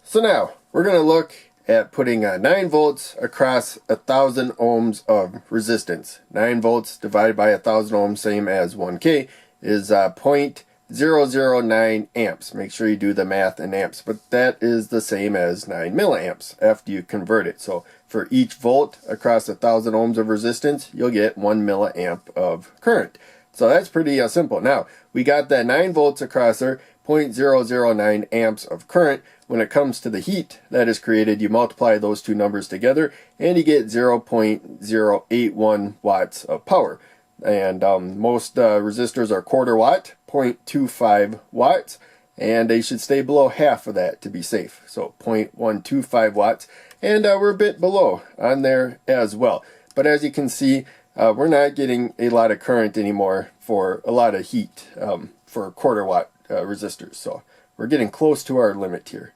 So now we're going to look at putting 9 volts across 1,000 ohms of resistance. 9 volts divided by 1,000 ohms, same as 1K, is 0.009 amps. Make sure you do the math in amps, but that is the same as 9 milliamps after you convert it. So for each volt across 1,000 ohms of resistance, you'll get 1 milliamp of current. So that's pretty simple. Now, we got that 9 volts across there, 0.009 amps of current. When it comes to the heat that is created, you multiply those two numbers together and you get 0.081 watts of power. And most resistors are quarter watt, 0.25 watts, and they should stay below half of that to be safe. So 0.125 watts, and we're a bit below on there as well. But as you can see, we're not getting a lot of current anymore for a lot of heat for quarter watt resistors. So we're getting close to our limit here.